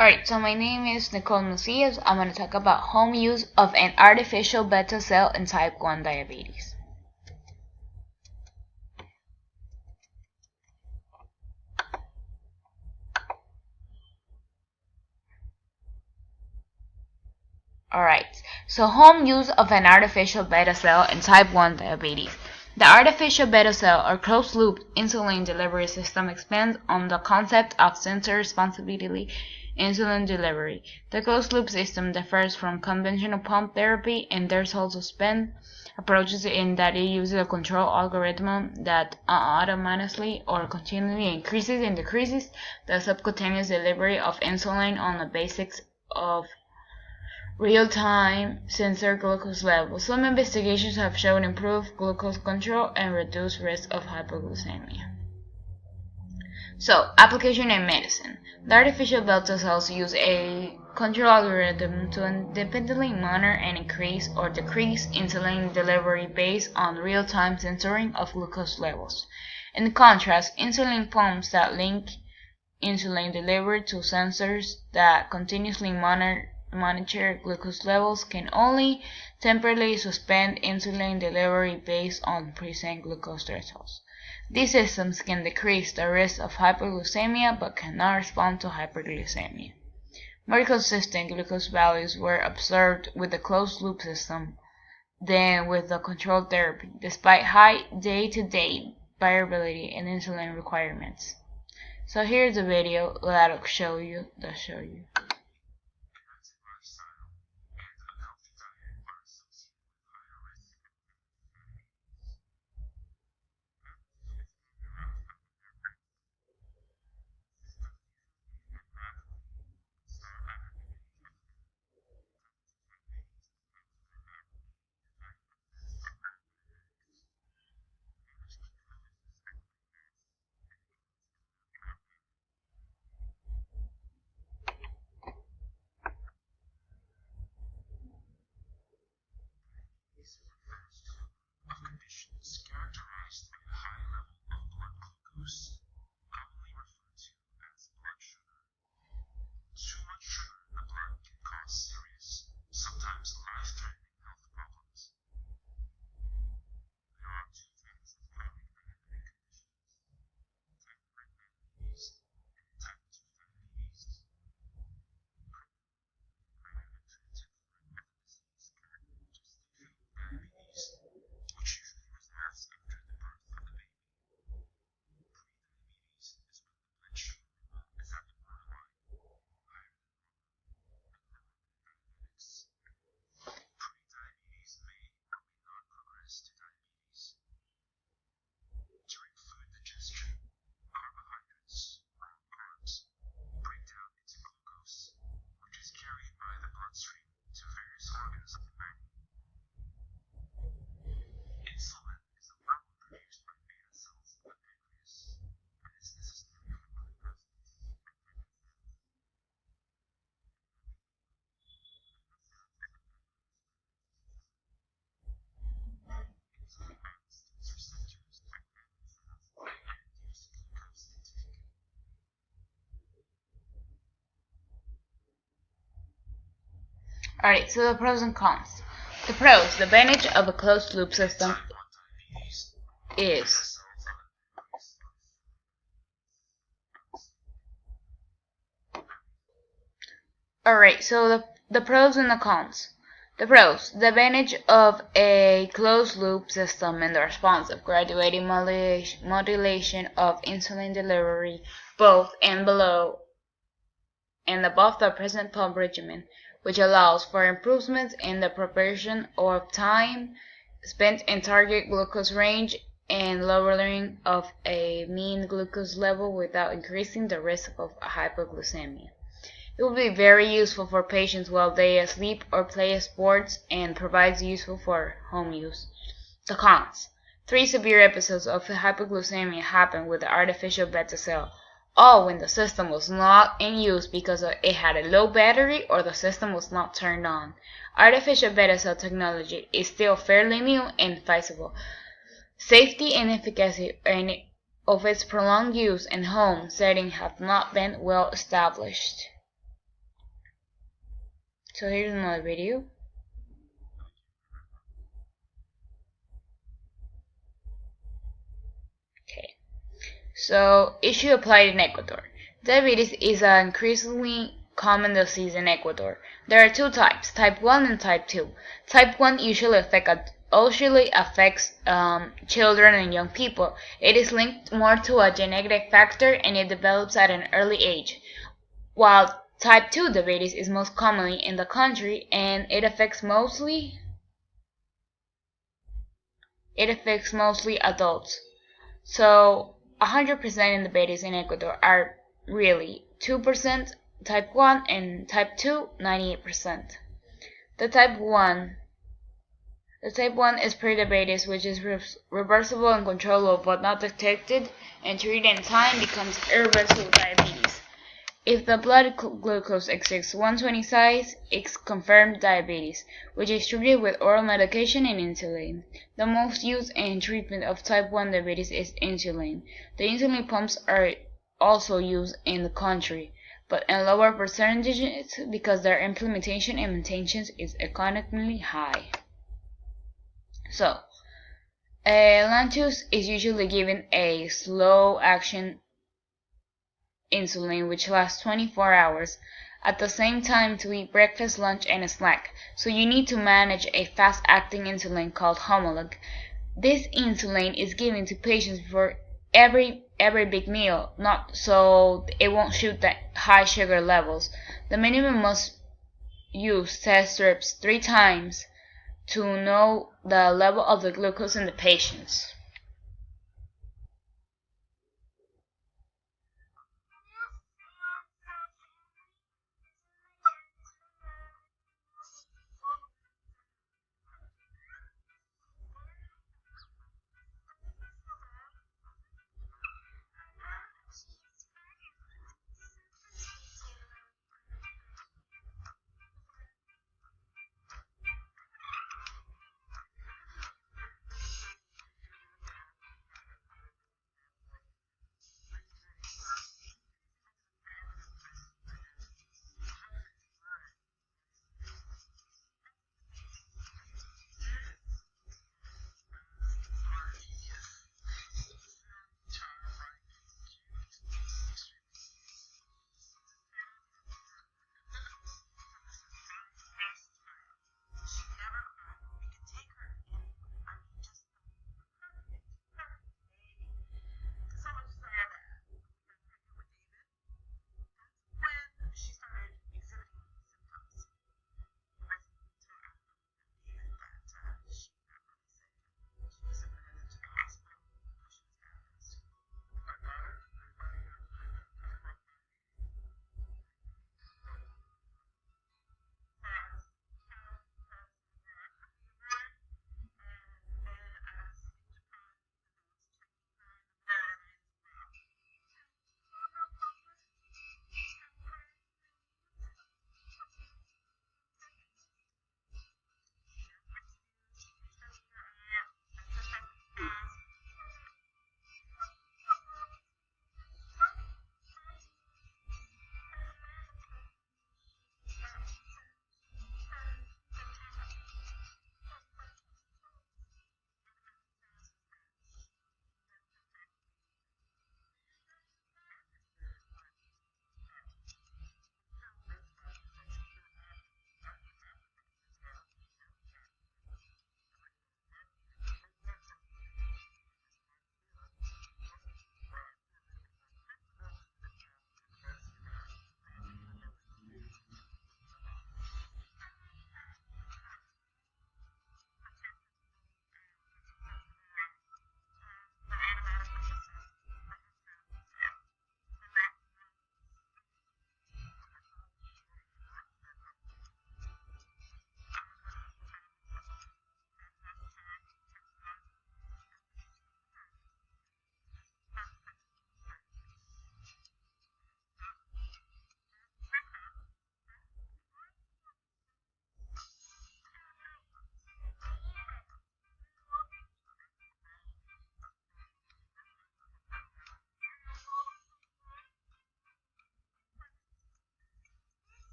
Alright, so my name is Nicole Macias. I'm going to talk about home use of an artificial beta cell in type 1 diabetes. Alright, so home use of an artificial beta cell in type 1 diabetes. The artificial beta cell or closed-loop insulin delivery system expands on the concept of sensor responsibility insulin delivery. The closed-loop system differs from conventional pump therapy, and there's also spin approaches in that it uses a control algorithm that automatically or continually increases and decreases the subcutaneous delivery of insulin on the basis of real-time sensor glucose levels. Some investigations have shown improved glucose control and reduced risk of hypoglycemia. So, application in medicine. The artificial beta cells use a control algorithm to independently monitor and increase or decrease insulin delivery based on real-time sensoring of glucose levels. In contrast, insulin pumps that link insulin delivery to sensors that continuously monitor glucose levels can only temporarily suspend insulin delivery based on preset glucose thresholds. These systems can decrease the risk of hypoglycemia but cannot respond to hyperglycemia. More consistent glucose values were observed with the closed-loop system than with the controlled therapy, despite high day-to-day variability in insulin requirements. So here's a video that'll show you. Alright, so the pros and cons. The pros, the advantage of a closed loop system is Alright, so the pros and the cons. The pros, the advantage of a closed loop system and the responsive graduating modulation of insulin delivery both and below and above the present pump regimen, which allows for improvements in the proportion of time spent in target glucose range and lowering of a mean glucose level without increasing the risk of hypoglycemia. It will be very useful for patients while they sleep or play sports and provides useful for home use. The cons. 3 severe episodes of hypoglycemia happened with the artificial beta cell, all when the system was not in use because it had a low battery or the system was not turned on. Artificial beta cell technology is still fairly new and feasible. Safety and efficacy of its prolonged use in home setting have not been well established. So here's another video. Okay. So, issue applied in Ecuador. Diabetes is an increasingly common disease in Ecuador. There are two types, type 1 and type 2. Type 1 usually affects children and young people. It is linked more to a genetic factor and it develops at an early age, while type 2 diabetes is most commonly in the country and it affects mostly adults. So 100% in diabetes in Ecuador are really 2% type 1 and type 2 98%. The type 1 is prediabetes, which is reversible and controllable but not detected and treated in time becomes irreversible diabetes. If the blood glucose exceeds 120 size, it's confirmed diabetes, which is treated with oral medication and insulin. The most used in treatment of type 1 diabetes is insulin. The insulin pumps are also used in the country, but in lower percentages because their implementation and maintenance is economically high. So, Lantus is usually given a slow-action insulin which lasts 24 hours, at the same time to eat breakfast, lunch, and a snack, so you need to manage a fast-acting insulin called Homolog. This insulin is given to patients before every big meal, not so it won't shoot the high sugar levels. The minimum must use test strips 3 times to know the level of the glucose in the patients.